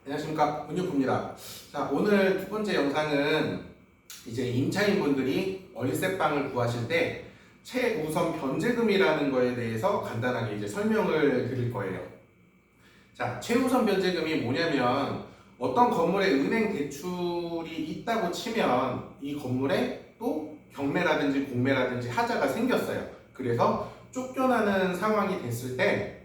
안녕하십니까, 문유프입니다. 자, 오늘 두 번째 영상은 이제 임차인분들이 월세방을 구하실 때 최우선 변제금이라는 거에 대해서 간단하게 이제 설명을 드릴 거예요. 자, 최우선 변제금이 뭐냐면 어떤 건물에 은행 대출이 있다고 치면 이 건물에 또 경매라든지 공매라든지 하자가 생겼어요. 그래서 쫓겨나는 상황이 됐을 때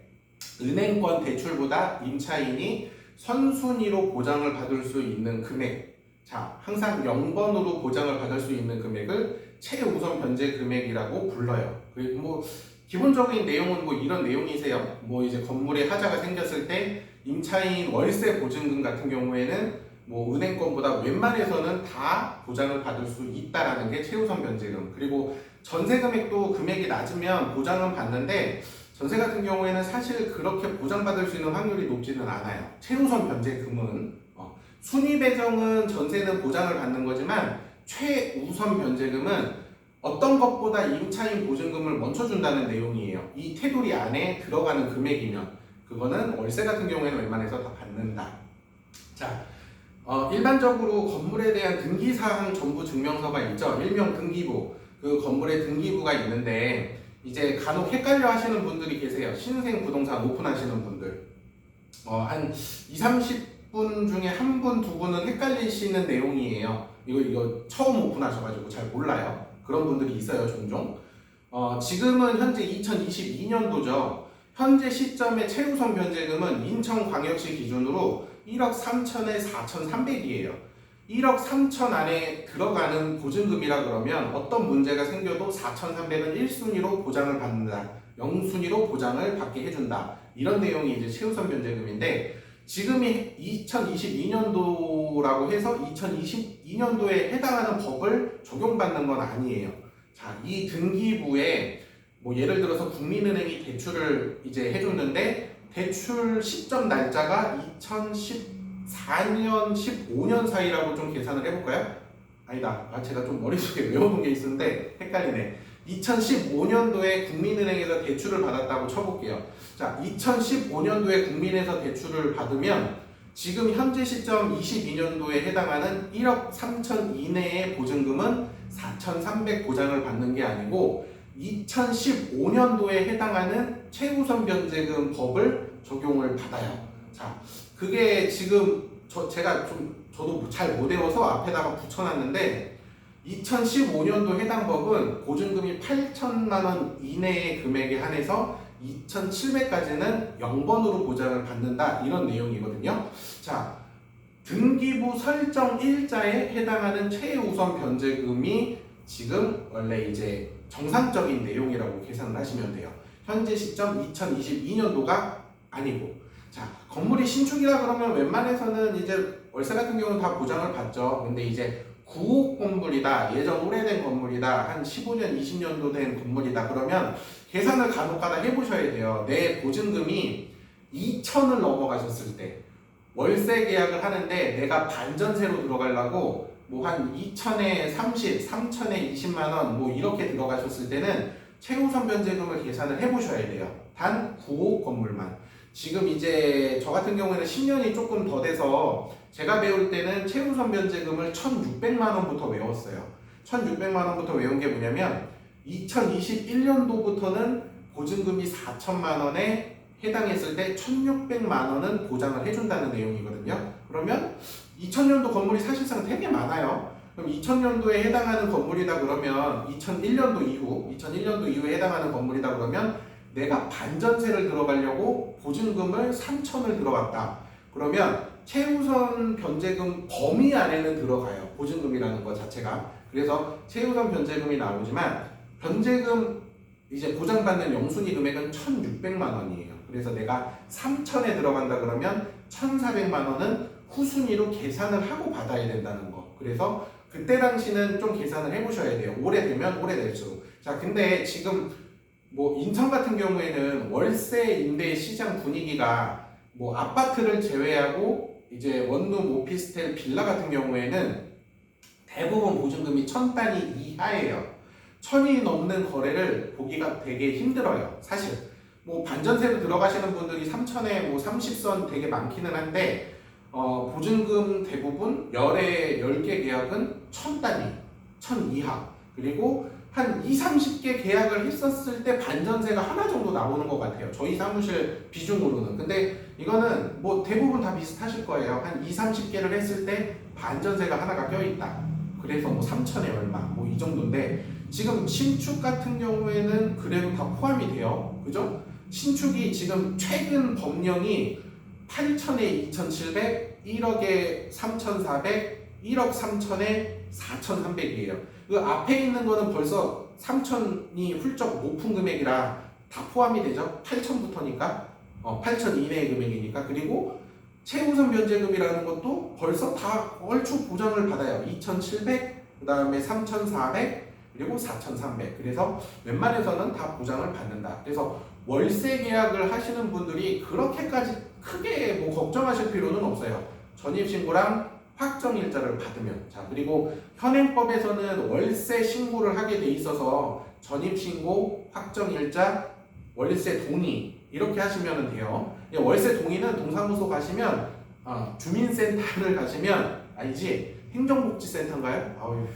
은행권 대출보다 임차인이 선순위로 보장을 받을 수 있는 금액, 자, 항상 0번으로 보장을 받을 수 있는 금액을 최우선 변제 금액이라고 불러요. 그리고 뭐 기본적인 내용은 뭐 이런 내용이세요. 뭐 이제 건물에 하자가 생겼을 때 임차인 월세 보증금 같은 경우에는 뭐 은행권보다 웬만해서는 다 보장을 받을 수 있다라는 게 최우선 변제금. 그리고 전세 금액도 금액이 낮으면 보장은 받는데 전세 같은 경우에는 사실 그렇게 보장받을 수 있는 확률이 높지는 않아요. 최우선 변제금은 순위 배정은 전세는 보장을 받는 거지만 최우선 변제금은 어떤 것보다 임차인 보증금을 먼저 준다는 내용이에요. 이 테두리 안에 들어가는 금액이면 그거는 월세 같은 경우에는 웬만해서 다 받는다. 자, 일반적으로 건물에 대한 등기사항 정보 증명서가 있죠. 일명 등기부. 그 건물에 등기부가 있는데 이제 간혹 헷갈려 하시는 분들이 계세요. 신생 부동산 오픈하시는 분들. 한 20, 30분 중에 한 분, 두 분은 헷갈리시는 내용이에요. 이거 처음 오픈하셔가지고 잘 몰라요. 그런 분들이 있어요, 종종. 지금은 현재 2022년도죠. 현재 시점의 최우선 변제금은 인천광역시 기준으로 1억 3천에 4,300이에요. 1억 3천 안에 들어가는 보증금이라 그러면 어떤 문제가 생겨도 4,300은 1순위로 보장을 받는다. 0순위로 보장을 받게 해준다. 이런 내용이 이제 최우선 변제금인데 지금이 2022년도라고 해서 2022년도에 해당하는 법을 적용받는 건 아니에요. 자, 이 등기부에 뭐 예를 들어서 국민은행이 대출을 이제 해줬는데 대출 시점 날짜가 2014년, 15년 사이라고 좀 계산을 해볼까요? 아니다. 제가 좀 머릿속에 외워둔 게 있었는데 헷갈리네. 2015년도에 국민은행에서 대출을 받았다고 쳐볼게요. 자, 2015년도에 국민에서 대출을 받으면 지금 현재 시점 22년도에 해당하는 1억 3천 이내의 보증금은 4,300 보장을 받는 게 아니고 2015년도에 해당하는 최우선 변제금 법을 적용을 받아요. 자, 그게 지금 제가 저도 잘 못 외워서 앞에다가 붙여놨는데 2015년도 해당 법은 보증금이 8천만 원 이내의 금액에 한해서 2,700까지는 0번으로 보장을 받는다 이런 내용이거든요. 자, 등기부 설정 일자에 해당하는 최우선 변제금이 지금 원래 이제 정상적인 내용이라고 계산을 하시면 돼요. 현재 시점 2022년도가 아니고. 자, 건물이 신축이라 그러면 웬만해서는 이제 월세 같은 경우는 다 보장을 받죠. 근데 이제 구옥 건물이다, 예전 오래된 건물이다, 한 15년, 20년도 된 건물이다 그러면 계산을 간혹가다 해보셔야 돼요. 내 보증금이 2천을 넘어가셨을 때 월세 계약을 하는데 내가 반전세로 들어가려고 뭐 한 2천에 30, 3천에 20만 원 뭐 이렇게 들어가셨을 때는 최우선 변제금을 계산을 해보셔야 돼요. 단 구옥 건물만. 지금 이제 저 같은 경우에는 10년이 조금 더 돼서 제가 배울 때는 최우선 변제금을 1,600만 원부터 외웠어요. 1,600만 원부터 외운 게 뭐냐면 2021년도부터는 보증금이 4천만 원에 해당했을 때 1,600만 원은 보장을 해준다는 내용이거든요. 그러면 2000년도 건물이 사실상 되게 많아요. 그럼 2000년도에 해당하는 건물이다 그러면 2001년도 이후에 해당하는 건물이다 그러면 내가 반전세를 들어가려고 보증금을 3천을 들어갔다. 그러면 최우선 변제금 범위 안에는 들어가요. 보증금이라는 것 자체가. 그래서 최우선 변제금이 나오지만 변제금 이제 보장받는 영순위 금액은 1,600만 원이에요. 그래서 내가 3천에 들어간다 그러면 1,400만 원은 후순위로 계산을 하고 받아야 된다는 거. 그래서 그때 당시는 좀 계산을 해보셔야 돼요. 오래되면 오래될수록. 자, 근데 지금 뭐 인천 같은 경우에는 월세 임대 시장 분위기가 뭐 아파트를 제외하고 이제 원룸, 오피스텔, 빌라 같은 경우에는 대부분 보증금이 1,000단위 이하예요. 1,000이 넘는 거래를 보기가 되게 힘들어요. 사실 뭐 반전세로 들어가시는 분들이 3천에 뭐 30선 되게 많기는 한데 보증금 대부분 열에 10개 계약은 1000단위, 1000 이하. 그리고 한 2, 30개 계약을 했었을 때 반전세가 하나 정도 나오는 것 같아요. 저희 사무실 비중으로는. 근데 이거는 뭐 대부분 다 비슷하실 거예요. 한 2, 30개를 했을 때 반전세가 하나가 껴있다. 그래서 뭐 3천에 얼마, 뭐 이 정도인데 지금 신축 같은 경우에는 그래도 다 포함이 돼요. 그죠? 신축이 지금 최근 법령이 8천에 2,700, 1억에 3,400, 1억 3천에 4,300이에요. 그 앞에 있는 거는 벌써 3천이 훌쩍 높은 금액이라 다 포함이 되죠. 8천부터니까 8천 이내의 금액이니까. 그리고 최우선 변제금이라는 것도 벌써 다 얼추 보장을 받아요. 2,700, 그 다음에 3,400, 그리고 4,300. 그래서 웬만해서는 다 보장을 받는다. 그래서 월세 계약을 하시는 분들이 그렇게까지 크게 뭐 걱정하실 필요는 없어요. 전입신고랑 확정일자를 받으면. 자, 그리고 현행법에서는 월세 신고를 하게 돼 있어서 전입신고, 확정일자, 월세 동의 이렇게 하시면 돼요. 월세 동의는 동사무소 가시면 주민센터를 가시면 아니지 행정복지센터인가요? 아유,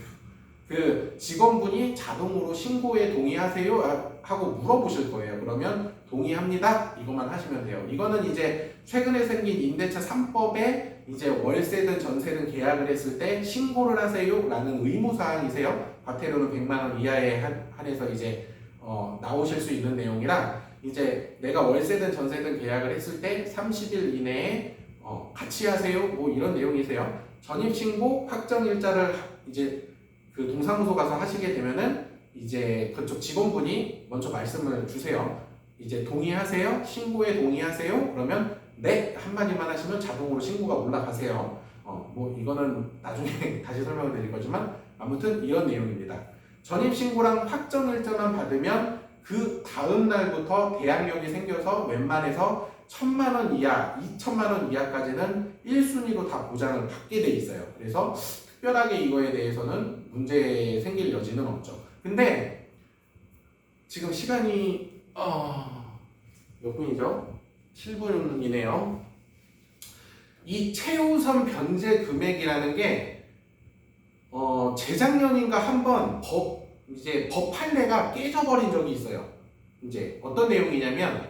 그 직원분이 자동으로 신고에 동의하세요? 하고 물어보실 거예요. 그러면 동의합니다. 이것만 하시면 돼요. 이거는 이제 최근에 생긴 임대차 3법에 이제 월세든 전세든 계약을 했을 때 신고를 하세요 라는 의무사항이세요. 과태료는 100만 원 이하에 한해서 이제 나오실 수 있는 내용이라 이제 내가 월세든 전세든 계약을 했을 때 30일 이내에 같이 하세요 뭐 이런 내용이세요. 전입신고 확정일자를 이제 그 동사무소 가서 하시게 되면은 이제 그쪽 직원분이 먼저 말씀을 주세요. 이제 동의하세요? 신고에 동의하세요? 그러면 네 한마디만 하시면 자동으로 신고가 올라가세요. 뭐 이거는 나중에 다시 설명을 드릴 거지만 아무튼 이런 내용입니다. 전입신고랑 확정일자만 받으면 그 다음 날부터 대항력이 생겨서 웬만해서 1,000만 원 이하, 2천만 원 이하까지는 1순위로 다 보장을 받게 돼 있어요. 그래서 특별하게 이거에 대해서는 문제 생길 여지는 없죠. 근데 지금 시간이 몇 분이죠? 7분이네요. 이 최우선 변제 금액이라는 게 재작년인가 한번 법 판례가 깨져버린 적이 있어요. 이제 어떤 내용이냐면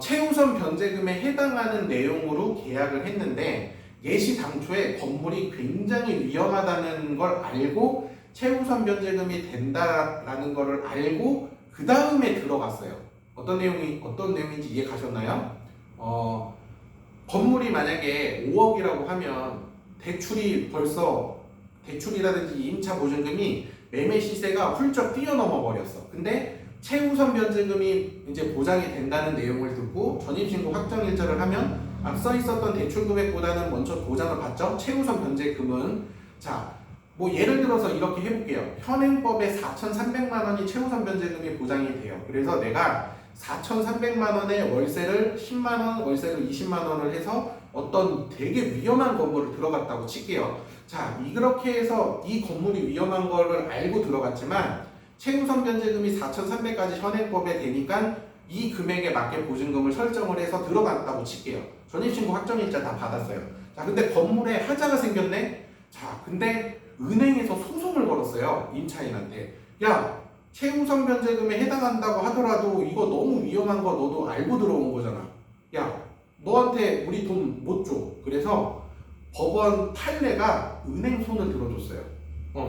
최우선 변제금에 해당하는 내용으로 계약을 했는데 예시 당초에 건물이 굉장히 위험하다는 걸 알고 최우선 변제금이 된다라는 걸 알고 그 다음에 들어갔어요. 어떤 내용인지 이해 가셨나요? 건물이 만약에 5억이라고 하면 대출이라든지 임차 보증금이 매매 시세가 훌쩍 뛰어넘어 버렸어. 근데 최우선 변제금이 이제 보장이 된다는 내용을 듣고 전입신고 확정일자를 하면 앞서 있었던 대출 금액보다는 먼저 보장을 받죠. 최우선 변제금은 자, 뭐 예를 들어서 이렇게 해볼게요. 현행법에 4,300만 원이 최우선 변제금이 보장이 돼요. 그래서 내가 4,300만 원의 월세를 10만 원, 월세를 20만 원을 해서 어떤 되게 위험한 건물을 들어갔다고 칠게요. 자, 이렇게 해서 이 건물이 위험한 거를 알고 들어갔지만 최우선 변제금이 4,300까지 현행법에 되니까 이 금액에 맞게 보증금을 설정을 해서 들어갔다고 칠게요. 전입신고 확정일자 다 받았어요. 자, 근데 건물에 하자가 생겼네? 자, 근데 은행에서 소송을 걸었어요. 임차인한테. 야, 최우선 변제금에 해당한다고 하더라도 이거 너무 위험한 거 너도 알고 들어온 거잖아. 야, 너한테 우리 돈 못 줘. 그래서 법원 판례가 은행 손을 들어줬어요.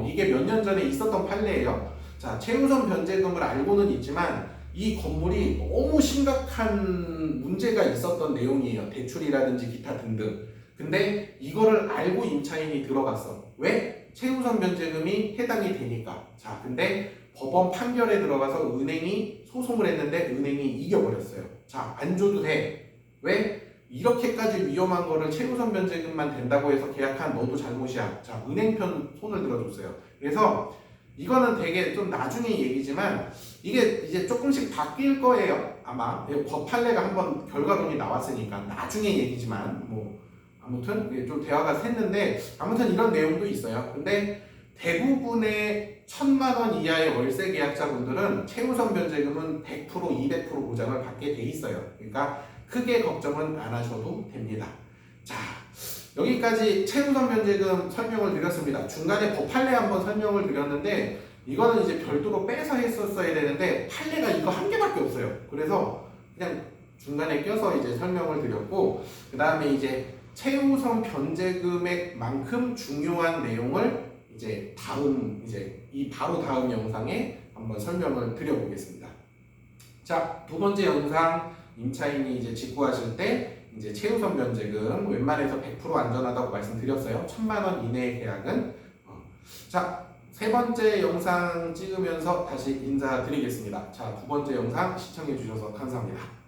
이게 몇 년 전에 있었던 판례예요. 자, 최우선 변제금을 알고는 있지만 이 건물이 너무 심각한 문제가 있었던 내용이에요. 대출이라든지 기타 등등. 근데 이거를 알고 임차인이 들어갔어. 왜? 최우선 변제금이 해당이 되니까. 자, 근데 법원 판결에 들어가서 은행이 소송을 했는데 은행이 이겨버렸어요. 자, 안 줘도 돼. 왜? 이렇게까지 위험한 거를 최우선 변제금만 된다고 해서 계약한 너도 잘못이야. 자, 은행 편 손을 들어줬어요. 그래서 이거는 되게 좀 나중에 얘기지만 이게 이제 조금씩 바뀔 거예요. 아마 법 판례가 한번 결과론이 나왔으니까 나중에 얘기지만 뭐 아무튼 좀 대화가 샜는데 아무튼 이런 내용도 있어요. 근데 대부분의 1,000만 원 이하의 월세 계약자분들은 최우선 변제금은 100%, 200% 보장을 받게 돼 있어요. 그러니까 크게 걱정은 안 하셔도 됩니다. 자, 여기까지 최우선 면제금 설명을 드렸습니다. 중간에 법판례 한번 설명을 드렸는데 이거는 이제 별도로 빼서 했었어야 되는데 판례가 이거 한 개밖에 없어요. 그래서 그냥 중간에 껴서 이제 설명을 드렸고, 그 다음에 이제 최우선 변제금액만큼 중요한 내용을 이제 이 바로 다음 영상에 한번 설명을 드려보겠습니다. 자, 두 번째 영상, 임차인이 이제 직구하실 때 이제 최우선 변제금 웬만해서 100% 안전하다고 말씀드렸어요. 1,000만 원 이내의 계약은. 자, 세 번째 영상 찍으면서 다시 인사드리겠습니다. 자, 두 번째 영상 시청해 주셔서 감사합니다.